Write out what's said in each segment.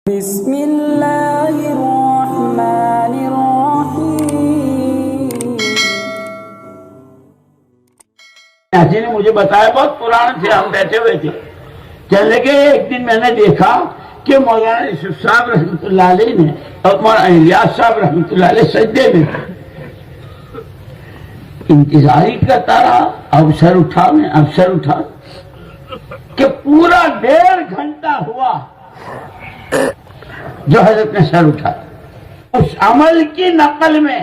بسم اللہ الرحمن الرحیم۔ ایسی نے مجھے بتایا، بہت پرانے تھے، ہم بیٹھے ہوئے تھے، چلے گئے۔ ایک دن میں نے دیکھا کہ مولانا یوسف صاحب رحمۃ اللہ علیہ نے اور مولانا الیاس صاحب رحمۃ اللہ علیہ سجدے میں تھے۔ انتظاری کرتا رہا، اب سر اٹھا کہ پورا 1.5 گھنٹہ ہوا جو حضرت نے سر اٹھایا۔ اس عمل کی نقل میں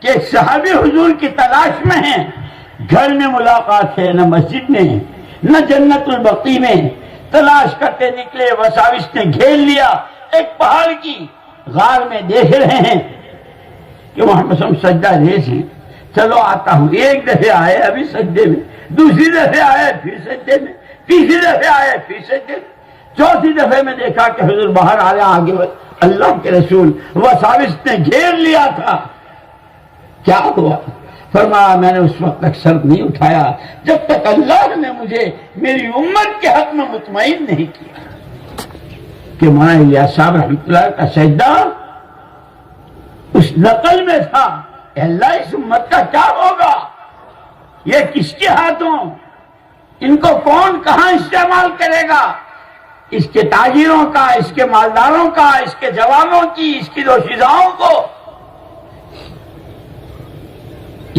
کہ صحابی حضور کی تلاش میں ہیں، گھر میں ملاقات ہے، نہ مسجد میں، نہ جنت البقیع میں، تلاش کرتے نکلے، وساوس نے گھیر لیا، ایک پہاڑ کی غار میں دیکھ رہے ہیں کہ محمد صلی اللہ علیہ وسلم سجدہ ریز ہیں، چلو آتا ہوں۔ ایک دفعہ آئے ابھی سجدے میں، دوسری دفعہ آئے پھر سجدے میں، تیسری دفعہ آئے پھر سجدے میں، چوتھی دفعہ میں دیکھا کہ حضور باہر آ رہے، آگے اللہ کے رسول وساوس نے گھیر لیا تھا۔ کیا ہوا؟ فرمایا میں نے اس وقت تک سر نہیں اٹھایا جب تک اللہ نے مجھے میری امت کے حق میں مطمئن نہیں کیا کہ مولانا الیاس صاحب رحمۃ اللہ کا سجدہ اس نقل میں تھا۔ اے اللہ، اس امت کا کیا ہوگا؟ یہ کس کے ہاتھوں؟ ان کو کون کہاں استعمال کرے گا؟ اس کے تاجروں کا، اس کے مالداروں کا، اس کے جوانوں کی، اس کی دوشیزاؤں کو۔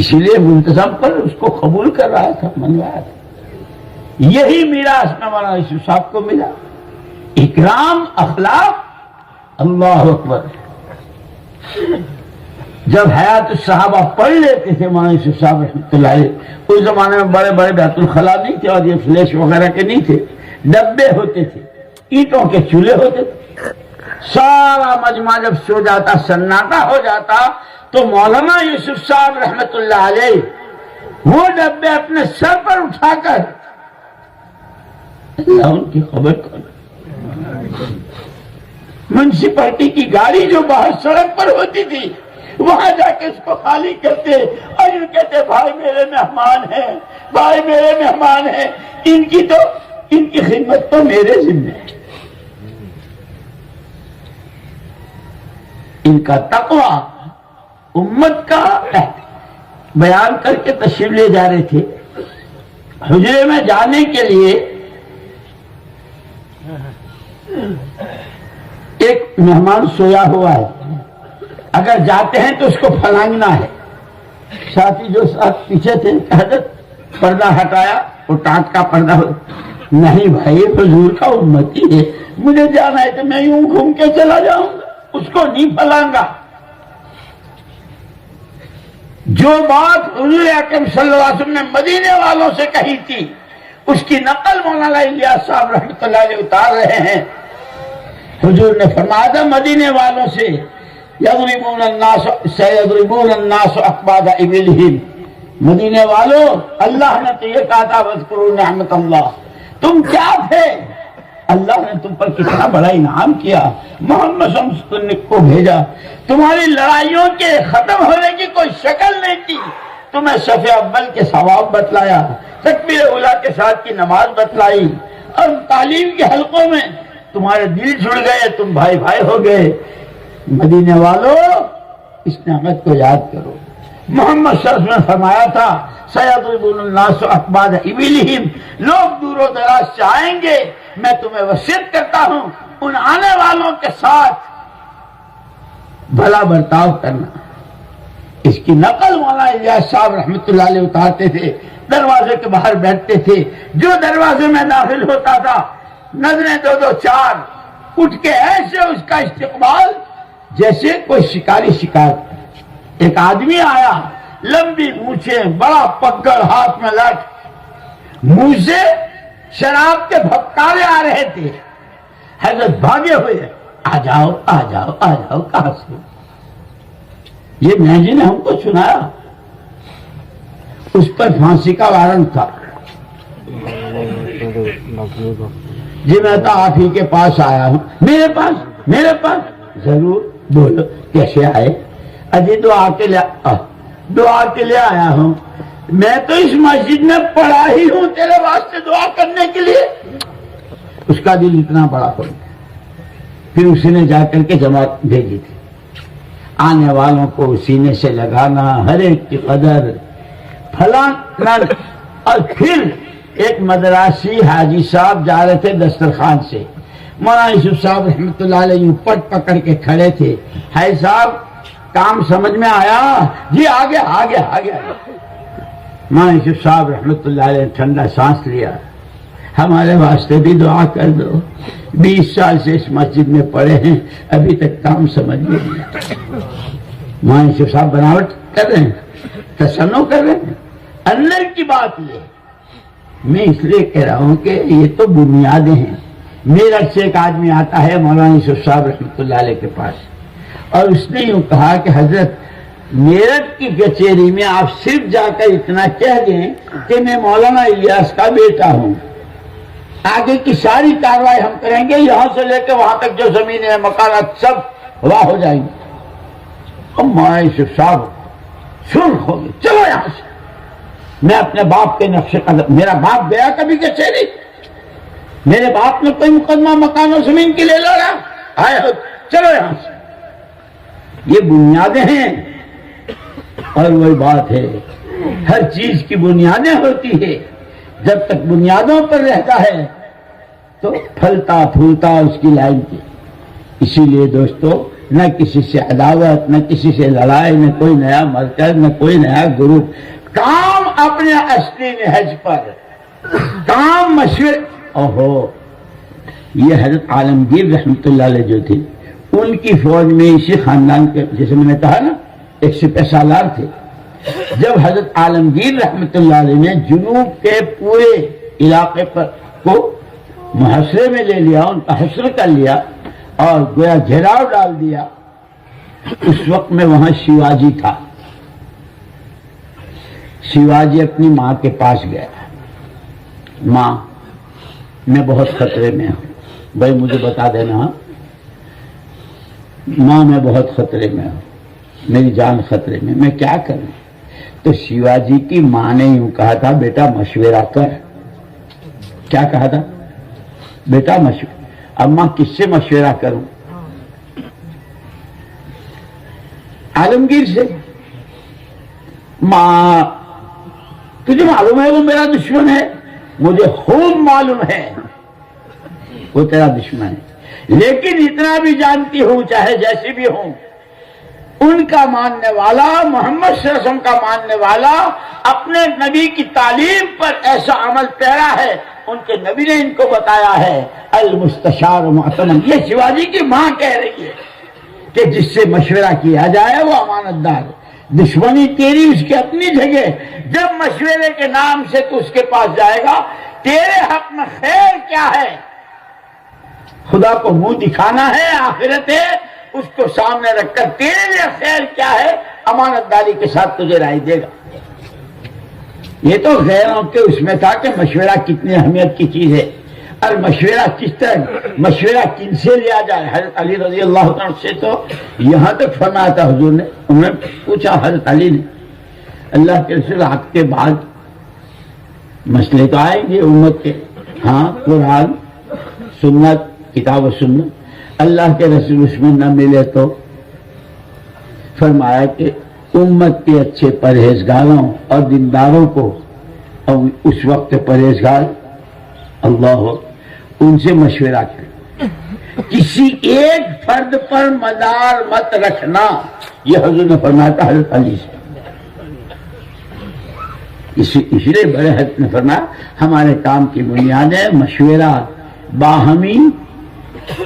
اسی لیے منتظم پر اس کو قبول کر رہا تھا، من رہا تھا۔ یہی میراث میں مولانا یوسف صاحب کو ملا، اکرام، اخلاق۔ اللہ اکبر۔ جب حیات الصحابہ پڑھ لیتے تھے مولانا یوسف صاحب رحمۃ اللہ علیہ، اس زمانے میں بڑے بڑے بیت الخلا نہیں تھے اور یہ فلیش وغیرہ کے نہیں تھے، ڈبے ہوتے تھے، اینٹوں کے چولہے ہوتے تھے۔ سارا مجمع جب سو جاتا، سناٹا ہو جاتا، تو مولانا یوسف صاحب رحمۃ اللہ علیہ وہ ڈبے اپنے سر پر اٹھا کر اللہ ان کی خبر کر، میونسپلٹی کی گاڑی جو باہر سڑک پر ہوتی تھی وہاں جا کے اس کو خالی کرتے اور یوں کہتے بھائی میرے مہمان ہیں، بھائی میرے مہمان ہیں، ان کی خدمت تو میرے ذمہ ہے۔ ان کا تقویٰ امت کا بیان کر کے تشریف لے جا رہے تھے۔ حجرے میں جانے کے لیے ایک مہمان سویا ہوا ہے، اگر جاتے ہیں تو اس کو پھلانگنا ہے۔ ساتھی جو ساتھ پیچھے تھے، حضرت پردہ ہٹایا، وہ ٹانٹ کا پردہ ہو، نہیں بھائی حضور کا امتی ہے، مجھے جانا ہے تو میں یوں گھوم کے چلا جاؤں گا، اس کو نہیں پھلانگا۔ جو بات حضور اکرم صلی اللہ علیہ وسلم نے مدینے والوں سے کہی تھی، اس کی نقل مولانا الیاس صاحب رحمۃ اللہ علیہ اتار رہے ہیں۔ حضور نے فرمایا تھا مدینے والوں سے، یضربون الناس اکباد ابلہم، مدینے والوں اللہ نے تو یہ کہا تھا واذکروا نعمت اللہ، تم کیا تھے؟ اللہ نے تم پر کتنا بڑا انعام کیا، محمد صلی اللہ علیہ وسلم کو بھیجا، تمہاری لڑائیوں کے ختم ہونے کی کوئی شکل نہیں تھی، تمہیں صف اول کے ثواب بتلایا، تکبیر اولیٰ کے ساتھ کی نماز بتلائی، اور تعلیم کے حلقوں میں تمہارے دل جڑ گئے، تم بھائی بھائی ہو گئے۔ مدینے والوں اس نعمت کو یاد کرو۔ محمد صلی اللہ علیہ وسلم نے فرمایا تھا سیضربون الناس اکباد ابلہم، لوگ دور و دراز سے آئیں گے، میں تمہیں وصیت کرتا ہوں ان آنے والوں کے ساتھ بھلا برتاؤ کرنا۔ اس کی نقل مولانا الیاس صاحب رحمۃ اللہ علیہ اتارتے تھے، دروازے کے باہر بیٹھتے تھے، جو دروازے میں داخل ہوتا تھا نظریں دو دو چار اٹھ کے ایسے اس کا استقبال جیسے کوئی شکاری شکار۔ ایک آدمی آیا، لمبی مونچھیں، بڑا پگڑ، ہاتھ میں لٹ، منہ سے شراب کے بھپکارے آ رہے تھے۔ حضرت بھاگے ہوئے، آ جاؤ آ جاؤ آ جاؤ، کہاں سے؟ یہ مہجی نے ہم کو سنایا، اس پر پھانسی کا وارنٹ تھا۔ جی میں تو آپ ہی کے پاس آیا ہوں۔ میرے پاس ضرور، بولو کیسے آئے؟ اجی دعا کے لیے آیا ہوں، میں تو اس مسجد میں پڑھا ہی ہوں تیرے واسطے دعا کرنے کے لیے۔ اس کا دل اتنا بڑا ہو گیا، پھر اسی نے جا کر کے جماعت بھیجی تھی. آنے والوں کو سینے سے لگانا، ہر ایک کی قدر پھلانا. اور پھر ایک مدراسی حاجی صاحب جا رہے تھے دسترخوان سے، مولانا یوسف صاحب رحمۃ اللہ علیہ پٹ پکڑ کے کھڑے تھے. ہے صاحب کام سمجھ میں آیا؟ جی آگے آگے آگے. مولانا یوسف صاحب رحمۃ اللہ علیہ ٹھنڈا سانس لیا، ہمارے واسطے بھی دعا کر دو، 20 سال سے اس مسجد میں پڑے ہیں، ابھی تک کام سمجھ میں نہیں آتا. مولانا یوسف صاحب بناوٹ کر رہے ہیں، تصنع کر رہے ہیں. اندر کی بات یہ میں اس لیے کہہ رہا ہوں کہ یہ تو بنیادیں ہیں. میرٹھ سے ایک آدمی آتا ہے مولانا یوسف صاحب رحمۃ اللہ علیہ کے پاس، اور اس نے یوں کہا کہ حضرت میرٹھ کی کچہری میں آپ صرف جا کر اتنا کہہ دیں کہ میں مولانا الیاس کا بیٹا ہوں، آگے کی ساری کارروائی ہم کریں گے، یہاں سے لے کے وہاں تک جو زمینیں مکانات سب ہوا ہو جائیں گے. اور مولانا یوسف صاحب سرخ ہو گئے، چلو یہاں سے، میں اپنے باپ کے نقش قدم، میرا باپ گیا کبھی کچہری؟ میرے باپ نے کوئی مقدمہ مکان و زمین کے لیے لڑا؟ آئے ہو، چلو یہاں سے. یہ بنیادیں ہیں. اور وہی بات ہے، ہر چیز کی بنیادیں ہوتی ہے. جب تک بنیادوں پر رہتا ہے تو پھلتا پھولتا اس کی لائن کی. اسی لیے دوستو، نہ کسی سے عداوت، نہ کسی سے لڑائی، نہ کوئی نیا مرکز، نہ کوئی نیا گروپ. کام اپنے اصلی نہج پر، کام مشورے. اوہو، یہ حضرت عالمگیر رحمۃ اللہ علیہ جو تھے، ان کی فوج میں اسی خاندان کے، جیسے میں نے کہا نا، ایک سپہ سالار تھے. جب حضرت عالمگیر رحمۃ اللہ علیہ نے جنوب کے پورے علاقے پر کو محاصرے میں لے لیا، ان کا حصر کر لیا اور گویا گھیراؤ ڈال دیا، اس وقت میں وہاں شیواجی تھا. شیواجی اپنی ماں کے پاس گیا، ماں میں بہت خطرے میں ہوں، بھائی مجھے بتا دینا. ماں میں بہت خطرے میں ہوں، میری جان خطرے میں، میں کیا کروں؟ تو شیواجی کی ماں نے یوں کہا تھا، بیٹا مشورہ کر. کیا کہا تھا؟ بیٹا مشورہ. اب ماں کس سے مشورہ کروں؟ عالمگیر سے. ماں تجھے معلوم ہے وہ میرا دشمن ہے؟ مجھے خوب معلوم ہے وہ تیرا دشمن ہے، لیکن اتنا بھی جانتی ہوں، چاہے جیسی بھی ہوں، ان کا ماننے والا، محمد صلی اللہ علیہ وسلم کا ماننے والا، اپنے نبی کی تعلیم پر ایسا عمل پیرا ہے. ان کے نبی نے ان کو بتایا ہے المستشار معتمن. یہ شیواجی کی ماں کہہ رہی ہے کہ جس سے مشورہ کیا جائے وہ امانت دار. دشمنی تیری، اس کی اپنی جگہ. جب مشورے کے نام سے تو اس کے پاس جائے گا، تیرے حق میں خیر کیا ہے؟ خدا کو منہ دکھانا ہے، آخرت ہے، اس کو سامنے رکھ کر تیرے لیے خیر کیا ہے، امانت داری کے ساتھ تجھے رائے دے گا. یہ تو غیروں کے اس میں تھا کہ مشورہ کتنی اہمیت کی چیز ہے، اور مشورہ کس طرح، مشورہ کن سے لیا جائے. حضرت علی رضی اللہ عنہ سے تو یہاں تک فرمایا تھا حضور نے. انہوں نے پوچھا حضرت علی نے، اللہ کے رسول آپ کے بعد مسئلے تو آئیں گے امت کے، ہاں قرآن سنت، کتاب و سنت، اللہ کے رسول اس میں نہ ملے تو فرمایا کہ امت کے اچھے پرہیزگاروں اور دینداروں کو، اور اس وقت پرہیزگار اللہ، ان سے مشورہ کریں. کسی ایک فرد پر مدار مت رکھنا، یہ حضور نے فرمایا تھا حضرت علی سے. اس لیے بڑے حضرت نے فرمایا ہمارے کام کی بنیاد ہے مشورہ، باہمی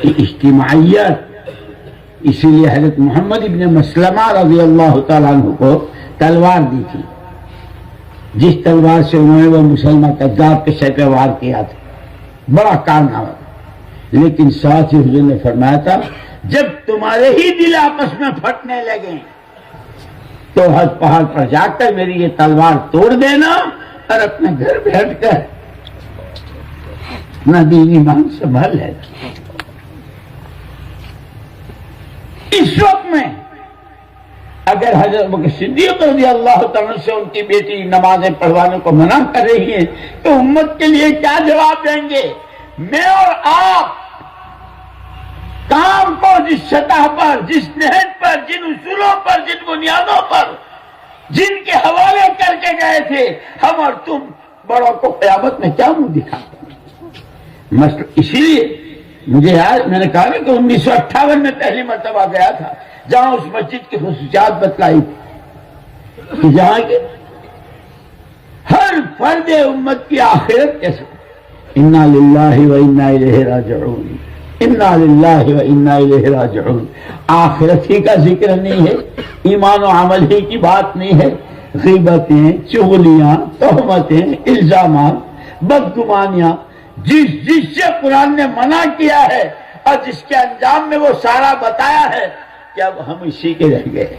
اجتماعیت. اسی لیے حضرت محمد ابن مسلمہ رضی اللہ تعالیٰ عنہ کو تلوار دی تھی، جس تلوار سے انہوں نے وہ مسلمہ کذاب کے سر پہ وار کیا تھا. بڑا کارنامہ، لیکن ساتھ ہی حضور نے فرمایا تھا جب تمہارے ہی دل آپس میں پھٹنے لگیں تو ہر پہاڑ پر جا کر میری یہ تلوار توڑ دینا اور اپنے گھر بیٹھ کر اپنا دین ایمان سنبھال لینا. اس وقت میں اگر حضرت بکر صدیق رضی اللہ تعالیٰ سے ان کی بیٹی نمازیں پڑھوانے کو منع کر رہی ہے تو امت کے لیے کیا جواب دیں گے؟ میں اور آپ کام کو جس سطح پر، جس نہج پر، جن اصولوں پر، جن بنیادوں پر، جن کے حوالے کر کے گئے تھے، ہم اور تم بڑوں کو قیامت میں کیا منہ دکھاتے؟ اسی لیے مجھے یاد، میں نے کہا کہ 1958 میں پہلی مرتبہ گیا تھا جہاں اس مسجد کی خصوصیات بتلائی تھی کہ جہاں کے ہر فرد امت کی آخرت کیسے، انا للہ و انا الیہ راجعون، انا للہ و انا الیہ راجعون۔ آخرت ہی کا ذکر نہیں ہے، ایمان و عمل ہی کی بات نہیں ہے، غیبتیں، چغلیاں، تہمتیں، الزامات، بدگمانیاں، جس سے قرآن نے منع کیا ہے اور جس کے انجام میں وہ سارا بتایا ہے کہ اب ہم اسی کے رہ گئے۔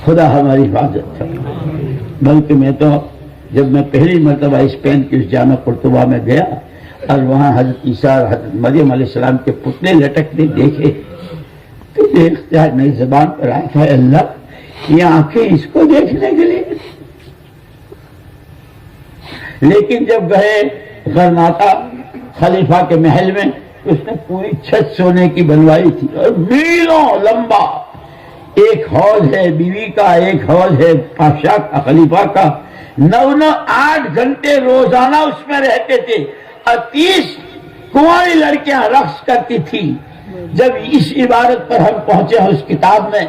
خدا ہماری حفاظت کرے۔ بلکہ میں تو جب میں پہلی مرتبہ اسپین کی اس جامع قرطبہ میں گیا اور وہاں حضرت عیسیٰ اور حضرت مریم علیہ السلام کے پتلے لٹکتے دیکھے تو دیکھتے میری زبان پر آیا تھا، اللہ یہ آنکھیں اس کو دیکھنے کے لیے۔ لیکن جب گئے غرناطہ خلیفہ کے محل میں، اس نے پوری چھت سونے کی بنوائی تھی اور میلوں لمبا ایک ہال ہے بیوی کا، ایک ہال ہے بادشاہ کا، خلیفہ کا۔ 9-8 گھنٹے روزانہ اس میں رہتے تھے اور 30 کنواری لڑکیاں رقص کرتی تھی۔ جب اس عبارت پر ہم پہنچے اس کتاب میں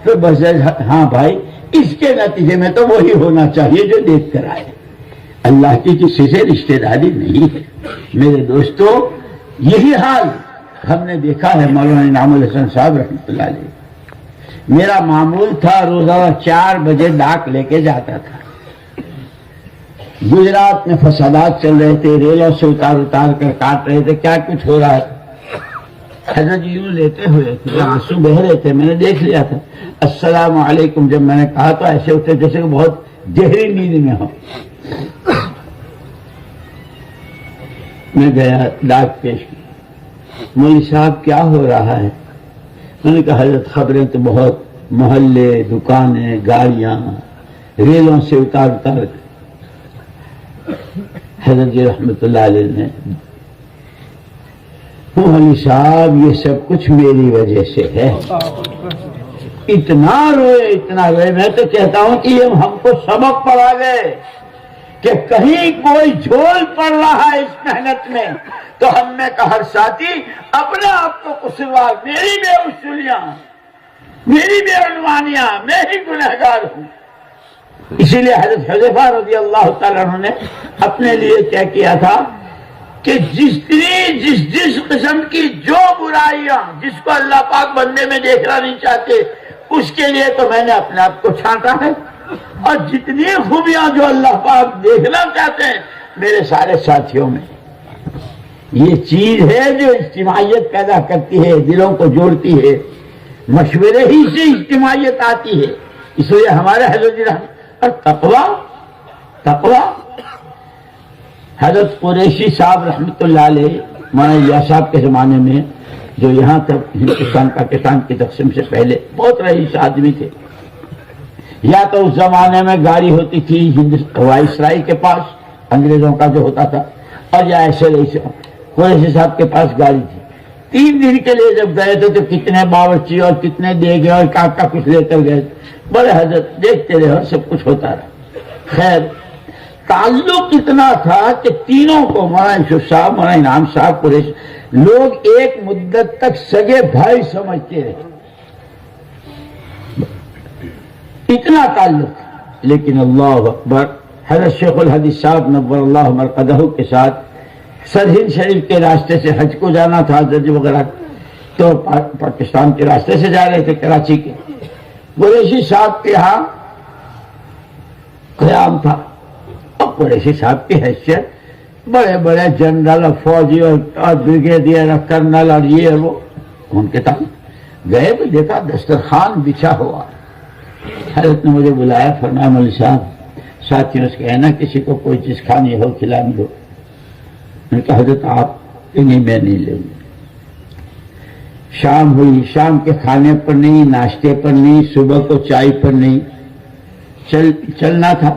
تو بس ہاں بھائی، اس کے نتیجے میں تو وہی ہونا چاہیے جو دیکھ کر آئے۔ اللہ کی کسی سے رشتہ داری نہیں ہے میرے دوستو۔ یہی حال ہم نے دیکھا ہے۔ مولانا انعام الحسن صاحب رحمۃ اللہ علیہ، میرا معمول تھا روزانہ 4 بجے ڈاک لے کے جاتا تھا۔ گجرات میں فسادات چل رہے تھے، ریلوں سے اتار کر کاٹ رہے تھے، کیا کچھ ہو رہا ہے۔ حضرت یوں لیتے ہوئے تھے، آنسو بہ رہے تھے، میں نے دیکھ لیا تھا۔ السلام علیکم جب میں نے کہا تو ایسے اٹھے جیسے کہ بہت گہری نیند میں ہو۔ میں گیا ڈاک پیش کی، مولوی صاحب کیا ہو رہا ہے؟ میں نے کہا حضرت خبریں تو بہت، محلے، دکانیں، گاڑیاں ریلوں سے اتار حضرت جی رحمت اللہ علیہ نے، مولوی صاحب یہ سب کچھ میری وجہ سے ہے۔ اتنا روئے، میں تو کہتا ہوں کہ یہ ہم کو سبق پڑھا گئے کہ کہیں کوئی جھول پڑ رہا ہے اس محنت میں تو ہم میں کا ہر ساتھی اپنے آپ کو قصوروار، میری بے اصولیاں، میری بے عنوانیاں، میں ہی گنہگار ہوں۔ اسی لیے حضرت حذیفہ رضی اللہ تعالیٰ عنہ نے اپنے لیے طے کیا تھا کہ جس قسم کی جو برائیاں جس کو اللہ پاک بندے میں دیکھنا نہیں چاہتے اس کے لیے تو میں نے اپنے آپ کو چھانٹا ہے، اور جتنی خوبیاں جو اللہ پاک دیکھنا چاہتے ہیں میرے سارے ساتھیوں میں۔ یہ چیز ہے جو اجتماعیت پیدا کرتی ہے، دلوں کو جوڑتی ہے، مشورے ہی سے اجتماعیت آتی ہے۔ اس لیے ہمارے حضرت اور تقوی حضرت قریشی صاحب رحمۃ اللہ علیہ، مولانا صاحب کے زمانے میں جو یہاں تک ہندوستان پاکستان کی تقسیم سے پہلے بہت رئیس آدمی تھے، یا تو اس زمانے میں گاڑی ہوتی تھی وائسرائے کے پاس انگریزوں کا جو ہوتا تھا، اور یا ایسے رئیس قریشی صاحب کے پاس گاڑی تھی۔ 3 دن کے لیے جب گئے تھے تو کتنے باورچی اور کتنے دے گئے اور کا کچھ لے کر گئے، بڑے حضرت دیکھتے رہے اور سب کچھ ہوتا رہا۔ خیر تعلق اتنا تھا کہ تینوں کو، مولانا یوسف صاحب، مولانا انعام صاحب، قریش، لوگ ایک مدت تک سگے بھائی سمجھتے رہے، اتنا تعلق۔ لیکن اللہ اکبر، حضرت شیخ الحدیث صاحب نور اللہ مرقدہ کے ساتھ سرہند شریف کے راستے سے حج کو جانا تھا حضرت وغیرہ، تو پاکستان کے راستے سے جا رہے تھے کراچی کے۔ قریشی صاحب کے یہاں قیام تھا، اور قریشی صاحب کی حیثیت بڑے بڑے جنرل اور فوجی اور بریگیڈیئر اور کرنل اور یہ وہ، ان کے تھا گئے تو دیکھا دسترخوان بچھا ہوا۔ حضرت نے مجھے بلایا، فرمایا مولوی صاحب ساتھیوں سے کہنا کسی کو کوئی چیز کھانی ہو کھلانی ہو۔ میں نے کہا حضرت آپ نہیں، میں نہیں لوں گی۔ شام ہوئی، شام کے کھانے پر نہیں، ناشتے پر نہیں، صبح کو چائے پر نہیں، چلنا تھا۔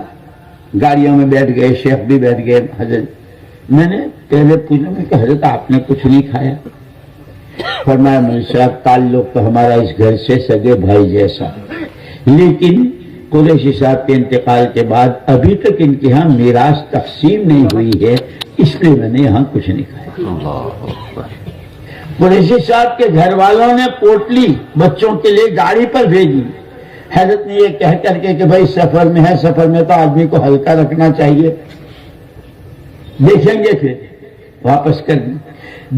گاڑیوں میں بیٹھ گئے، شیخ بھی بیٹھ گئے، حضرت میں نے پہلے پوچھا کہ حضرت آپ نے کچھ نہیں کھایا؟ فرمایا مولوی صاحب تعلق تو ہمارا اس گھر سے سگے بھائی جیسا، لیکن قریشی صاحب کے انتقال کے بعد ابھی تک ان کے ہاں میراث تقسیم نہیں ہوئی ہے، اس لیے میں نے یہاں کچھ نہیں کھایا۔ قریشی صاحب کے گھر والوں نے پوٹلی بچوں کے لیے گاڑی پر بھیجی، حضرت نے یہ کہہ کر کے کہ بھائی سفر میں ہے، سفر میں تو آدمی کو ہلکا رکھنا چاہیے، دیکھیں گے پھر واپس کر دیں۔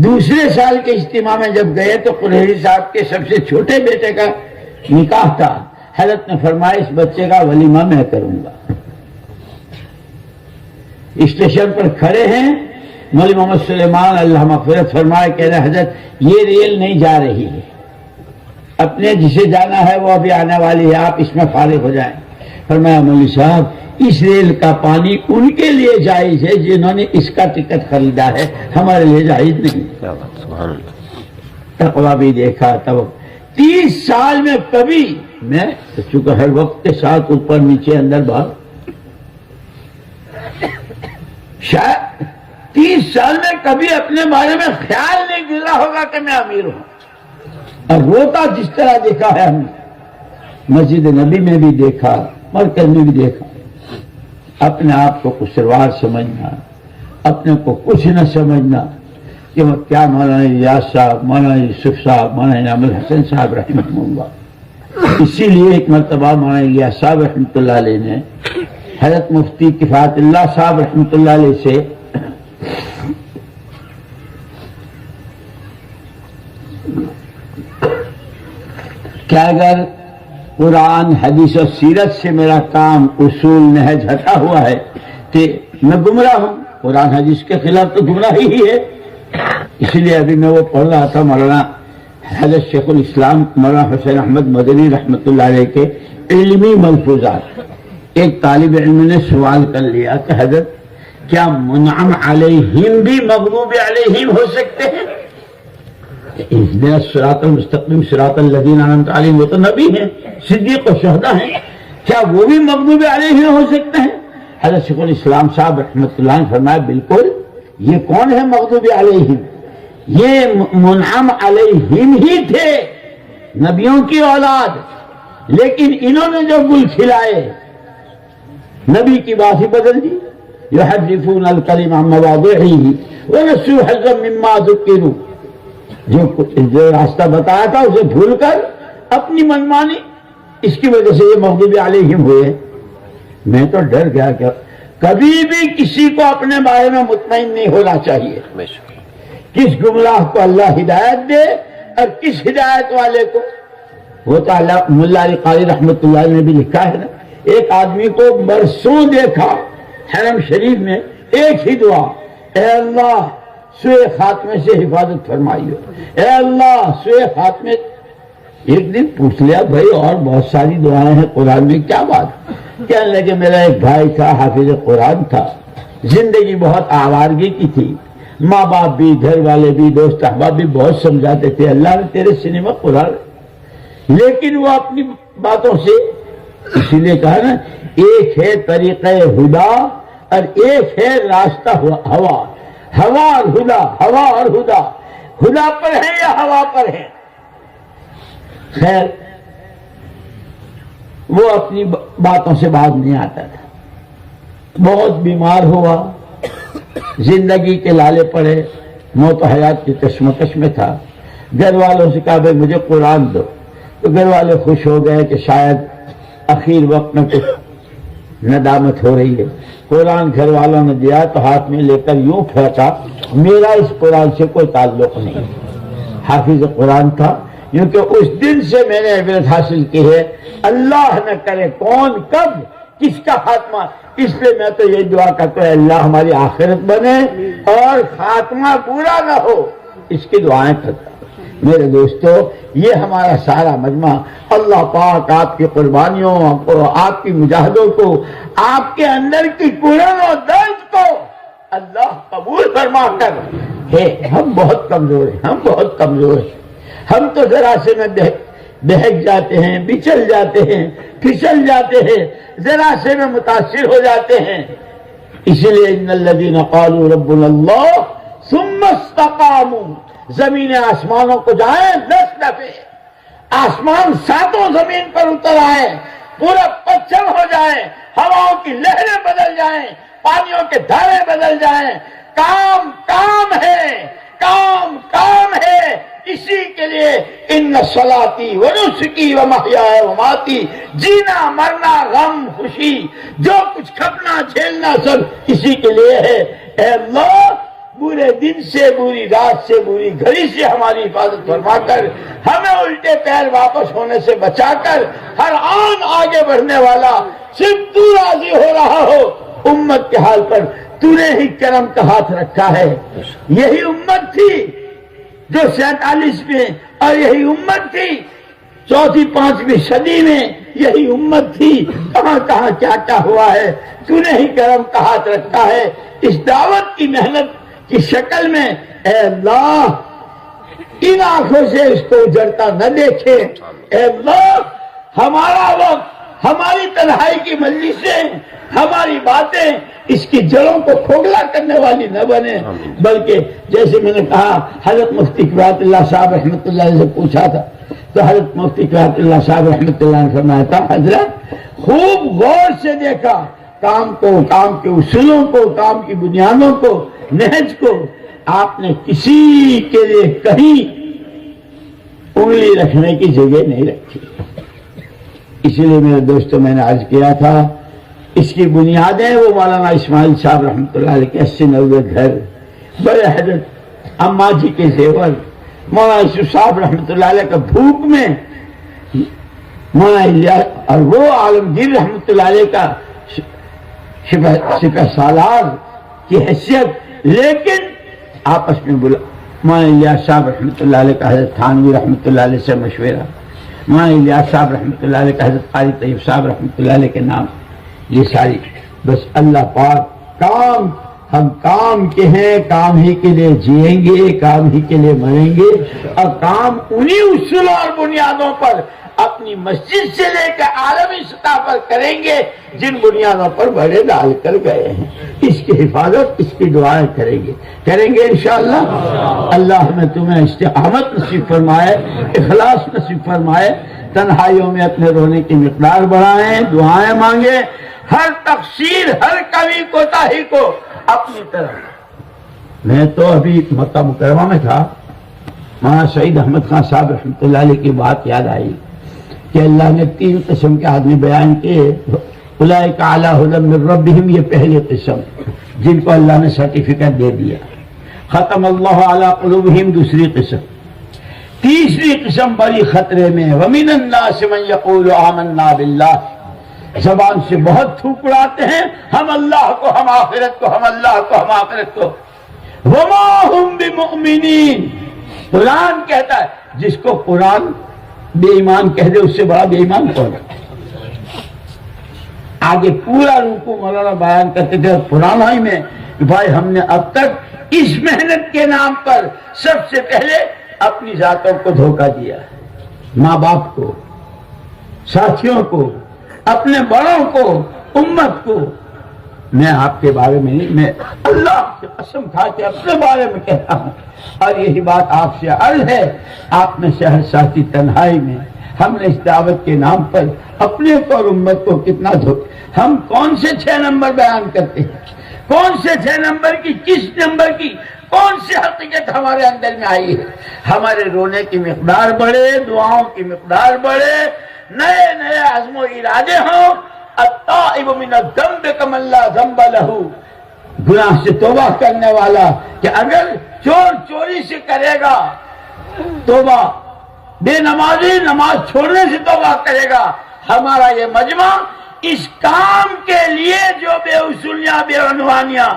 دوسرے سال کے اجتماع میں جب گئے تو قریشی صاحب کے سب سے چھوٹے بیٹے کا نکاح تھا، حضرت نے فرمایا اس بچے کا ولیمہ میں کروں گا۔ اسٹیشن پر کھڑے ہیں، مولوی محمد سلیمان اللہ مغفرت فرمائے کہہ رہے حضرت یہ ریل نہیں جا رہی ہے، اپنے جسے جانا ہے وہ ابھی آنے والی ہے، آپ اس میں فارغ ہو جائیں۔ فرمایا مولوی صاحب اس ریل کا پانی ان کے لیے جائز ہے جنہوں نے اس کا ٹکٹ خریدا ہے، ہمارے لیے جائز نہیں۔ تقویٰ بھی دیکھا تب 30 سال میں کبھی میں چونکہ ہر وقت کے ساتھ اوپر نیچے اندر باہر، شاید 30 سال میں کبھی اپنے بارے میں خیال نہیں گزرا ہوگا کہ میں امیر ہوں، اور روتا جس طرح دیکھا ہے ہم نے مسجد نبی میں بھی دیکھا، مرکز میں بھی دیکھا، اپنے آپ کو قصوروار سمجھنا، اپنے کو کچھ نہ سمجھنا کہ وہ کیا مولانا ریاض صاحب، مولانا یوسف صاحب، مولانا انعام الحسن صاحب رحمہ اللہ۔ اسی لیے ایک مرتبہ مولانا ریاض صاحب رحمۃ اللہ علیہ نے حضرت مفتی کفایت اللہ صاحب رحمۃ اللہ علیہ سے کہ اگر قرآن حدیث و سیرت سے میرا کام اصول نہج ہٹا ہوا ہے تو میں گمراہ ہوں، قرآن حدیث کے خلاف تو گمراہی ہی ہے۔ اسی لیے ابھی میں وہ پڑھ رہا تھا مولانا حضرت شیخ الاسلام مولانا حسین احمد مدنی رحمۃ اللہ علیہ کے علمی ملفوظات۔ ایک طالب علم نے سوال کر لیا کہ حضرت کیا منعم علیہم بھی مغضوب علیہم ہو سکتے ہیں؟ اہدنا الصراط المستقیم صراط الذین انعمت علیہم، وہ تو نبی ہیں، صدیق و شہداء ہیں، کیا وہ بھی مغضوب علیہم ہو سکتے ہیں؟ حضرت شیخ الاسلام صاحب رحمۃ اللہ نے فرمایا بالکل، یہ کون ہے مغضوب علیہم؟ یہ منعم علیہم ہی تھے، نبیوں کی اولاد، لیکن انہوں نے جو گل کھلائے نبی کی بات ہی بدل دی۔ یحرفون الکلم عن مواضعہ ونسوا حظا مما ذکروا، جو راستہ بتایا تھا اسے بھول کر اپنی منمانی، اس کی وجہ سے یہ مغضوب علیہم ہوئے۔ میں تو ڈر گیا کہ کبھی بھی کسی کو اپنے بارے میں مطمئن نہیں ہونا چاہیے، کس گمراہ کو اللہ ہدایت دے اور کس ہدایت والے کو۔ وہ تو اللہ ملا علی قاری رحمۃ اللہ نے بھی لکھا ہے نا، ایک آدمی کو برسوں دیکھا حرم شریف میں، ایک ہی دعا، اے اللہ سوئے خاتمے سے حفاظت فرمائیو، اے اللہ سوئے خاتمے۔ ایک دن پوچھ لیا بھائی اور بہت ساری دعائیں ہیں قرآن میں، کیا بات؟ کہنے لگے میرا ایک بھائی تھا، حافظ قرآن تھا، زندگی بہت آوارگی کی تھی، ماں باپ بھی، گھر والے بھی، دوست احباب بھی بہت سمجھاتے تھے اللہ نے تیرے سینے میں قرآن، لیکن وہ اپنی باتوں سے، اسی لیے کہا نا ایک ہے طریقہ ہدا اور ایک ہے راستہ ہوا، ہوا اور ہدا، ہوا اور ہدا، ہدا پر ہے یا ہوا پر ہے؟ خیر وہ اپنی باتوں سے باز نہیں آتا تھا، بہت بیمار ہوا، زندگی کے لالے پڑے، موت و حیات کی کشمکش میں تھا، گھر والوں سے کہا بھائی مجھے قرآن دو، تو گھر والے خوش ہو گئے کہ شاید اخیر وقت میں کچھ ندامت ہو رہی ہے۔ قرآن گھر والوں نے دیا تو ہاتھ میں لے کر یوں پھینکا، میرا اس قرآن سے کوئی تعلق نہیں، حافظ قرآن تھا، کیونکہ اس دن سے میں نے عبرت حاصل کی ہے اللہ نہ کرے کون کب کس کا خاتمہ، اس لیے میں تو یہ دعا کرتا ہوں اللہ ہماری آخرت بنے اور خاتمہ برا نہ ہو، اس کی دعائیں کرتا ہوں۔ میرے دوستو یہ ہمارا سارا مجمع اللہ پاک آپ کی قربانیوں کو، آپ کی مجاہدوں کو، آپ کے اندر کی قرآن و درد کو اللہ قبول فرما کر ہے۔ ہم بہت کمزور ہیں، ہم بہت کمزور ہیں، ہم تو ذرا سے میں بہک جاتے ہیں، بچل جاتے ہیں، پھسل جاتے ہیں، ذرا سے میں متاثر ہو جاتے ہیں۔ اس لیے ان الذین قالوا ربنا اللہ ثم استقاموا، زمین آسمانوں کو جائیں 10 دفعے، آسمان ساتوں زمین پر اتر آئے، پورا پچھل ہو جائے، ہواؤں کی لہریں بدل جائیں، پانیوں کے دھارے بدل جائیں، کام کام ہے، کام کام ہے، اسی کے لیے ان صلاتی و نسکی و محیای و ماتی، جینا مرنا غم خوشی جو کچھ کھپنا جھیلنا سب اسی کے لیے ہے۔ اے اللہ برے دن سے، بری رات سے، بری گھڑی سے ہماری حفاظت فرما کر، ہمیں الٹے پیر واپس ہونے سے بچا کر، ہر آن آگے بڑھنے والا صرف تو راضی ہو رہا ہو امت کے حال پر، تو نے ہی کرم کا ہاتھ رکھا ہے۔ یہی امت تھی جو 47 میں، اور یہی امت تھی 4ویں 5ویں صدی میں، یہی امت تھی، کہاں کہاں کیا کیا ہوا ہے، تو نے ہی کرم کا ہاتھ رکھا ہے۔ اس دعوت کی محنت کی شکل میں اے اللہ ان آنکھوں سے اس کو اجڑتا نہ دیکھے، اے اللہ ہمارا وقت، ہماری تنہائی کی مجلسیں، ہماری باتیں اس کی جڑوں کو کھوکھلا کرنے والی نہ بنے، بلکہ جیسے میں نے کہا حضرت مفتی قرات اللہ صاحب رحمۃ اللہ علیہ سے پوچھا تھا، تو حضرت مفتی قرات اللہ صاحب رحمۃ اللہ نے فرمایا تھا حضرت خوب غور سے دیکھا کام کو، کام کے اصولوں کو، کام کی بنیادوں کو، نہج کو، آپ نے کسی کے لیے کہیں انگلی رکھنے کی جگہ نہیں رکھی۔ اسی لیے میرے دوستوں میں نے عرض کیا تھا اس کی بنیادیں وہ مولانا اسماعیل صاحب رحمۃ اللہ علیہ کے 80-90 گھر، بڑے حضرت اماں جی کے زیور، مولانا یوسف صاحب رحمۃ اللہ علیہ کا بھوک میں، مولانا الیاس اور وہ عالمگیر رحمۃ اللہ علیہ کا سپہ سالار کی حیثیت، لیکن آپس میں مولانا الیاس صاحب رحمۃ اللہ علیہ کا حضرت تھانوی رحمۃ اللہ علیہ سے مشورہ، مولانا الیاس صاحب رحمۃ اللہ علیہ کا حضرت قاری طیب صاحب رحمۃ اللہ علیہ کے نام، یہ ساری بس اللہ پاک کام، ہم کام کے ہیں، کام ہی کے لیے جیئیں گے، کام ہی کے لیے مریں گے، اور کام انہی اصولوں اور بنیادوں پر اپنی مسجد سے لے کر عالمی سطح پر کریں گے جن بنیادوں پر بڑے ڈال کر گئے ہیں۔ اس کی حفاظت، اس کی دعائیں کریں گے انشاءاللہ۔ اللہ ہمیں تمہیں استقامت نصیب فرمائے، اخلاص نصیب فرمائے، تنہائیوں میں اپنے رونے کی مقدار بڑھائیں، دعائیں مانگیں، ہر تقصیر، ہر کمی کوتاہی کو اپنی طرف۔ میں تو ابھی مکہ مکرمہ میں تھا، مولانا سعید احمد خان صاحب رحمۃ اللہ علیہ کی بات یاد آئی کہ اللہ نے 3 قسم کے آدمی بیان کیے، اولئک علی ھدی من ربہم، یہ پہلی قسم جن کو اللہ نے سرٹیفکیٹ دے دیا، ختم اللہ علی قلوبہم دوسری قسم، تیسری قسم بڑی خطرے میں، ومن الناس من یقول آمنا باللہ، زبان سے بہت تھوک اڑاتے ہیں ہم اللہ کو، ہم آخرت کو، ہم اللہ کو، ہم آخرت کو، وما ہم بمؤمنین، قرآن کہتا ہے جس کو قرآن بے ایمان کہہ دے اس سے بڑا بے ایمان کون ہے؟ آگے پورا رکوع مولانا بیان کرتے تھے پرانا ہی میں کہ بھائی ہم نے اب تک اس محنت کے نام پر سب سے پہلے اپنی ذاتوں کو دھوکہ دیا، ماں باپ کو، ساتھیوں کو، اپنے بڑوں کو، امت کو۔ میں آپ کے بارے میں نہیں، میں اللہ کی قسم کھا کے اپنے بارے میں کہتا ہوں، اور یہی بات آپ سے عرض ہے، آپ میں سے ہر ساتھی تنہائی میں ہم نے اس دعوت کے نام پر اپنے کو اور امت کو کتنا دھوکہ، ہم کون سے 6 نمبر بیان کرتے ہیں، کون سے 6 نمبر کی، کس نمبر کی، کون سی حقیقت ہمارے اندر میں آئی ہے؟ ہمارے رونے کی مقدار بڑھے، دعاؤں کی مقدار بڑھے، نئے نئے عزم و ارادے ہوں، التائب من الذنب کمن لا ذنب لہ، گناہ سے توبہ کرنے والا کہ اگر چور چوری سے کرے گا توبہ، بے نمازی نماز چھوڑنے سے توبہ کرے گا، ہمارا یہ مجمع اس کام کے لیے جو بے اصولیاں، بے عنوانیاں،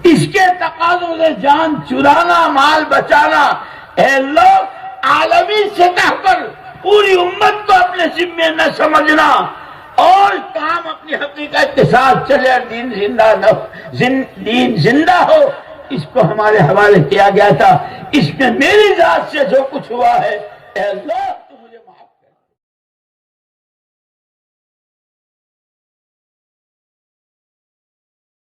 اس کے تقاضوں سے جان چرانا، مال بچانا، اے لوگ عالمی سطح پر پوری امت کو اپنے ذمے نہ سمجھنا، اور کام اپنی حقیقت کے ساتھ چلے، دین زندہ ہو، اس کو ہمارے حوالے کیا گیا تھا۔ اس میں میری ذات سے جو کچھ ہوا ہے، اے اللہ